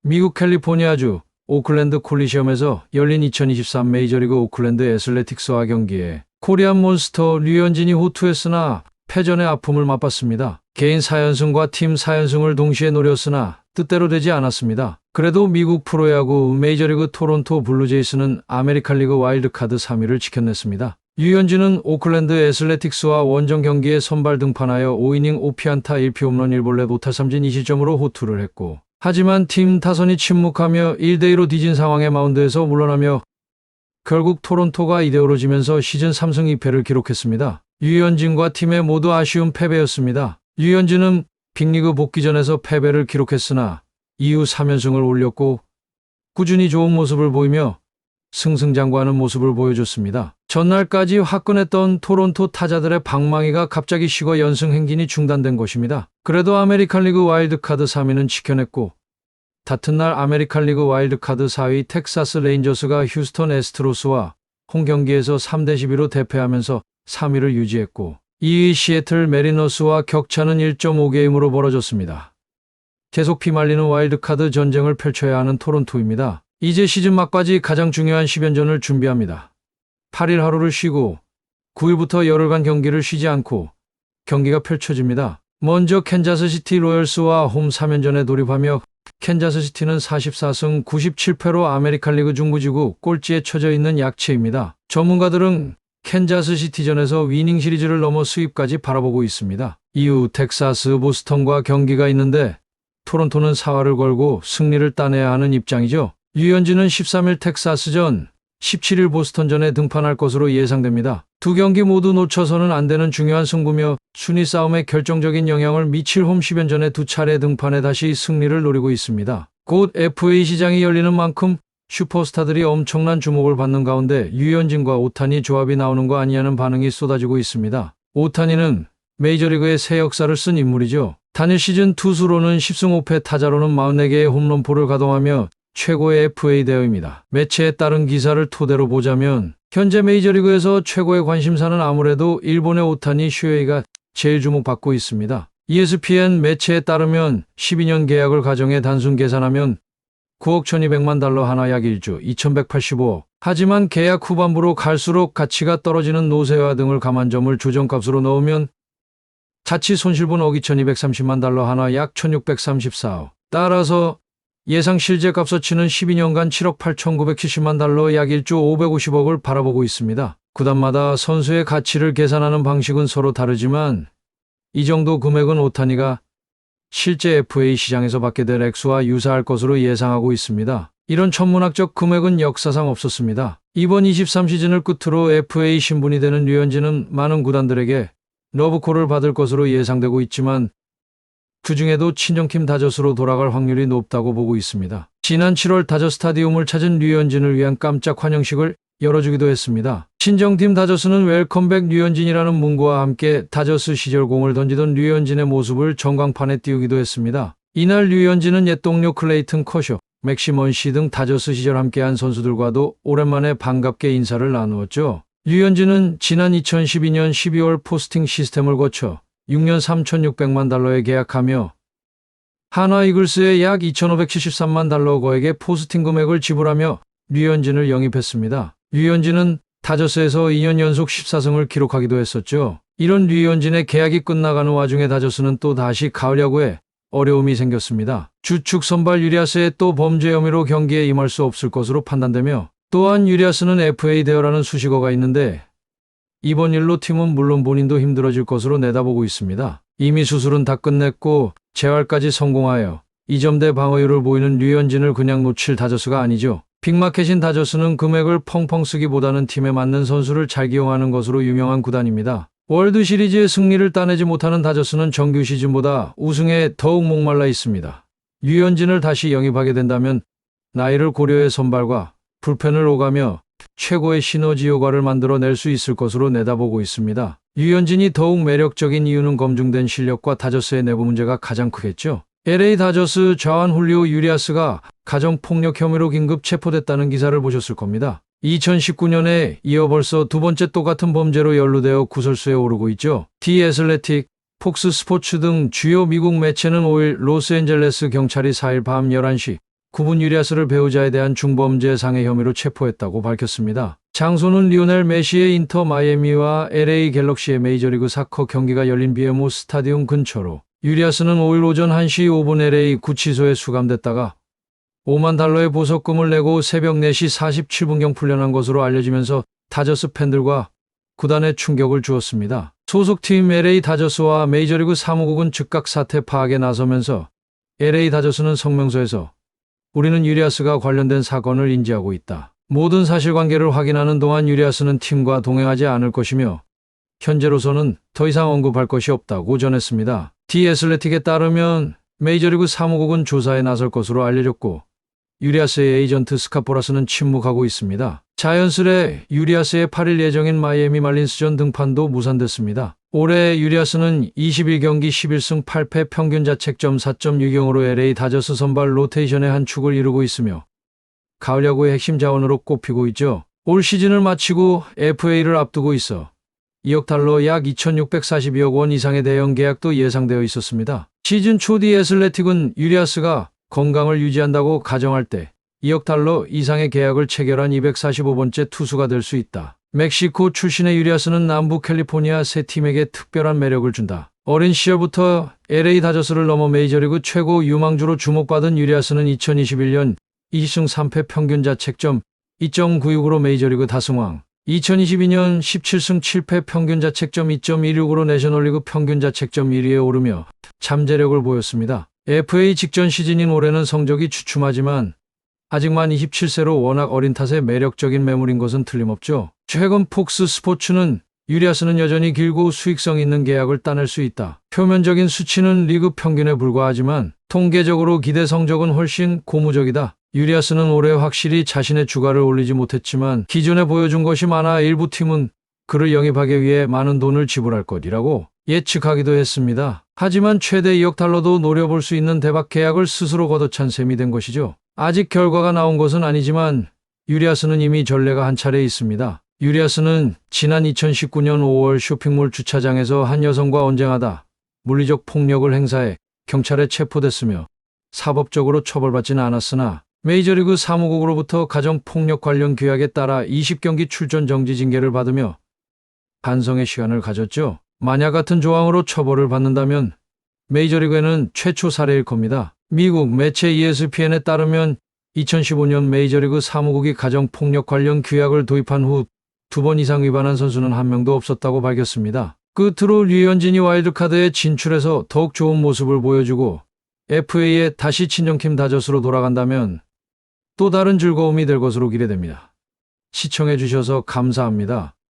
미국 캘리포니아주 오클랜드 콜리시엄에서 열린 2023 메이저리그 오클랜드 애슬레틱스와 경기에 코리안 몬스터 류현진이 호투했으나 패전의 아픔을 맛봤습니다. 개인 4연승과 팀 4연승을 동시에 노렸으나 뜻대로 되지 않았습니다. 그래도 미국 프로야구 메이저리그 토론토 블루제이스는 아메리칸리그 와일드카드 3위를 지켜냈습니다. 류현진은 오클랜드 애슬레틱스와 원정 경기에 선발 등판하여 5이닝 5피안타 1피 홈런 1볼넷 5탈삼진 2실점으로 호투를 했고, 하지만 팀 타선이 침묵하며 1대2로 뒤진 상황의 마운드에서 물러나며 결국 토론토가 2대5로 지면서 시즌 3승 2패를 기록했습니다. 류현진과 팀의 모두 아쉬운 패배였습니다. 류현진은 빅리그 복귀전에서 패배를 기록했으나 이후 3연승을 올렸고 꾸준히 좋은 모습을 보이며 승승장구하는 모습을 보여줬습니다. 전날까지 화끈했던 토론토 타자들의 방망이가 갑자기 식어 연승 행진이 중단된 것입니다. 그래도 아메리칸리그 와일드카드 3위는 지켜냈고, 같은 날 아메리칸리그 와일드카드 4위 텍사스 레인저스가 휴스턴 애스트로스와 홈경기에서 3대12로 대패하면서 3위를 유지했고, 2위 시애틀 메리너스와 격차는 1.5게임으로 벌어졌습니다. 계속 피말리는 와일드카드 전쟁을 펼쳐야 하는 토론토입니다. 이제 시즌 막바지 가장 중요한 10연전을 준비합니다. 8일 하루를 쉬고 9일부터 열흘간 경기를 쉬지 않고 경기가 펼쳐집니다. 먼저 캔자스시티 로열스와 홈 3연전에 돌입하며 캔자스시티는 44승 97패로 아메리칸리그 중부지구 꼴찌에 처져 있는 약체입니다. 전문가들은 캔자스시티전에서 위닝 시리즈를 넘어 수입까지 바라보고 있습니다. 이후 텍사스 보스턴과 경기가 있는데 토론토는 사활을 걸고 승리를 따내야 하는 입장이죠. 류현진은 13일 텍사스전, 17일 보스턴전에 등판할 것으로 예상됩니다. 두 경기 모두 놓쳐서는 안 되는 중요한 승부며 순위 싸움에 결정적인 영향을 미칠 홈 10연전에 두 차례 등판해 다시 승리를 노리고 있습니다. 곧 FA 시장이 열리는 만큼 슈퍼스타들이 엄청난 주목을 받는 가운데 류현진과 오타니 조합이 나오는 거 아니냐는 반응이 쏟아지고 있습니다. 오타니는 메이저리그의 새 역사를 쓴 인물이죠. 단일 시즌 투수로는 10승 5패, 타자로는 44개의 홈런포를 가동하며 최고의 FA 대우입니다. 매체에 따른 기사를 토대로 보자면 현재 메이저리그에서 최고의 관심사는 아무래도 일본의 오타니 슈헤이가 제일 주목받고 있습니다. ESPN 매체에 따르면 12년 계약을 가정해 단순 계산하면 9억 1200만 달러, 하나 약 1조 2185억. 하지만 계약 후반부로 갈수록 가치가 떨어지는 노쇠화 등을 감안 점을 조정값으로 넣으면 자칫 손실분 억 2230만 달러, 하나 약 1634억. 따라서 예상 실제값으로 치는 12년간 7억 8970만 달러, 약 1조 550억을 바라보고 있습니다. 구단마다 선수의 가치를 계산하는 방식은 서로 다르지만 이 정도 금액은 오타니가 실제 FA 시장에서 받게 될 액수와 유사할 것으로 예상하고 있습니다. 이런 천문학적 금액은 역사상 없었습니다. 이번 23 시즌을 끝으로 FA 신분이 되는 류현진은 많은 구단들에게 러브콜을 받을 것으로 예상되고 있지만 그 중에도 친정팀 다저스로 돌아갈 확률이 높다고 보고 있습니다. 지난 7월 다저 스타디움을 찾은 류현진을 위한 깜짝 환영식을 열어주기도 했습니다. 친정팀 다저스는 웰컴백 류현진이라는 문구와 함께 다저스 시절 공을 던지던 류현진의 모습을 전광판에 띄우기도 했습니다. 이날 류현진은 옛 동료 클레이튼 커쇼, 맥시먼시 등 다저스 시절 함께한 선수들과도 오랜만에 반갑게 인사를 나누었죠. 류현진은 지난 2012년 12월 포스팅 시스템을 거쳐 6년 3600만 달러에 계약하며 한화 이글스에 약 2573만 달러 거액의 포스팅 금액을 지불하며 류현진을 영입했습니다. 류현진은 다저스에서 2년 연속 14승을 기록하기도 했었죠. 이런 류현진의 계약이 끝나가는 와중에 다저스는 또 다시 가을 야구에 어려움이 생겼습니다. 주축 선발 유리아스의 또 범죄 혐의로 경기에 임할 수 없을 것으로 판단되며, 또한 유리아스는 FA 대여라는 수식어가 있는데 이번 일로 팀은 물론 본인도 힘들어질 것으로 내다보고 있습니다. 이미 수술은 다 끝냈고 재활까지 성공하여 2점대 방어율을 보이는 류현진을 그냥 놓칠 다저스가 아니죠. 빅마켓인 다저스는 금액을 펑펑 쓰기보다는 팀에 맞는 선수를 잘 기용하는 것으로 유명한 구단입니다. 월드시리즈의 승리를 따내지 못하는 다저스는 정규 시즌보다 우승에 더욱 목말라 있습니다. 류현진을 다시 영입하게 된다면 나이를 고려해 선발과 불펜을 오가며 최고의 시너지 효과를 만들어낼 수 있을 것으로 내다보고 있습니다. 류현진이 더욱 매력적인 이유는 검증된 실력과 다저스의 내부 문제가 가장 크겠죠. LA 다저스 좌완 훌리오 유리아스가 가정폭력 혐의로 긴급 체포됐다는 기사를 보셨을 겁니다. 2019년에 이어 벌써 두 번째 똑같은 범죄로 연루되어 구설수에 오르고 있죠. 디 애슬레틱, 폭스 스포츠 등 주요 미국 매체는 5일 로스앤젤레스 경찰이 4일 밤 11시 구분 유리아스를 배우자에 대한 중범죄 상해 혐의로 체포했다고 밝혔습니다. 장소는 리오넬 메시의 인터 마이애미와 LA 갤럭시의 메이저리그 사커 경기가 열린 BMO 스타디움 근처로 유리아스는 5일 오전 1시 5분 LA 구치소에 수감됐다가 $50,000의 보석금을 내고 새벽 4시 47분경 풀려난 것으로 알려지면서 다저스 팬들과 구단에 충격을 주었습니다. 소속팀 LA 다저스와 메이저리그 사무국은 즉각 사태 파악에 나서면서 LA 다저스는 성명서에서 우리는 유리아스가 관련된 사건을 인지하고 있다. 모든 사실관계를 확인하는 동안 유리아스는 팀과 동행하지 않을 것이며 현재로서는 더 이상 언급할 것이 없다고 전했습니다. 디 애슬레틱에 따르면 메이저리그 사무국은 조사에 나설 것으로 알려졌고 유리아스의 에이전트 스카포라스는 침묵하고 있습니다. 자연스레 유리아스의 8일 예정인 마이애미 말린스전 등판도 무산됐습니다. 올해 유리아스는 21경기 11승 8패 평균 자책점 4.60으로 LA 다저스 선발 로테이션의 한 축을 이루고 있으며 가을 야구의 핵심 자원으로 꼽히고 있죠. 올 시즌을 마치고 FA를 앞두고 있어 $2억 약 2,642억 원 이상의 대형 계약도 예상되어 있었습니다. 시즌 초 디 애슬레틱은 유리아스가 건강을 유지한다고 가정할 때 $2억 이상의 계약을 체결한 245번째 투수가 될 수 있다. 멕시코 출신의 유리아스는 남부 캘리포니아 세 팀에게 특별한 매력을 준다. 어린 시절부터 LA 다저스를 넘어 메이저리그 최고 유망주로 주목받은 유리아스는 2021년 20승 3패 평균 자책점 2.96으로 메이저리그 다승왕, 2022년 17승 7패 평균 자책점 2.16으로 내셔널리그 평균 자책점 1위에 오르며 잠재력을 보였습니다. FA 직전 시즌인 올해는 성적이 주춤하지만 아직 만 27세로 워낙 어린 탓에 매력적인 매물인 것은 틀림없죠. 최근 폭스 스포츠는 유리아스는 여전히 길고 수익성 있는 계약을 따낼 수 있다. 표면적인 수치는 리그 평균에 불과하지만 통계적으로 기대 성적은 훨씬 고무적이다. 유리아스는 올해 확실히 자신의 주가를 올리지 못했지만 기존에 보여준 것이 많아 일부 팀은 그를 영입하기 위해 많은 돈을 지불할 것이라고 예측하기도 했습니다. 하지만 최대 $2억 노려볼 수 있는 대박 계약을 스스로 걷어찬 셈이 된 것이죠. 아직 결과가 나온 것은 아니지만 유리아스는 이미 전례가 한 차례 있습니다. 유리아스는 지난 2019년 5월 쇼핑몰 주차장에서 한 여성과 언쟁하다 물리적 폭력을 행사해 경찰에 체포됐으며 사법적으로 처벌받지는 않았으나 메이저리그 사무국으로부터 가정폭력 관련 규약에 따라 20경기 출전 정지 징계를 받으며 반성의 시간을 가졌죠. 만약 같은 조항으로 처벌을 받는다면 메이저리그에는 최초 사례일 겁니다. 미국 매체 ESPN에 따르면 2015년 메이저리그 사무국이 가정폭력 관련 규약을 도입한 후 2번 이상 위반한 선수는 한 명도 없었다고 밝혔습니다. 끝으로 류현진이 와일드카드에 진출해서 더욱 좋은 모습을 보여주고 FA에 다시 친정팀 다저스로 돌아간다면 또 다른 즐거움이 될 것으로 기대됩니다. 시청해주셔서 감사합니다.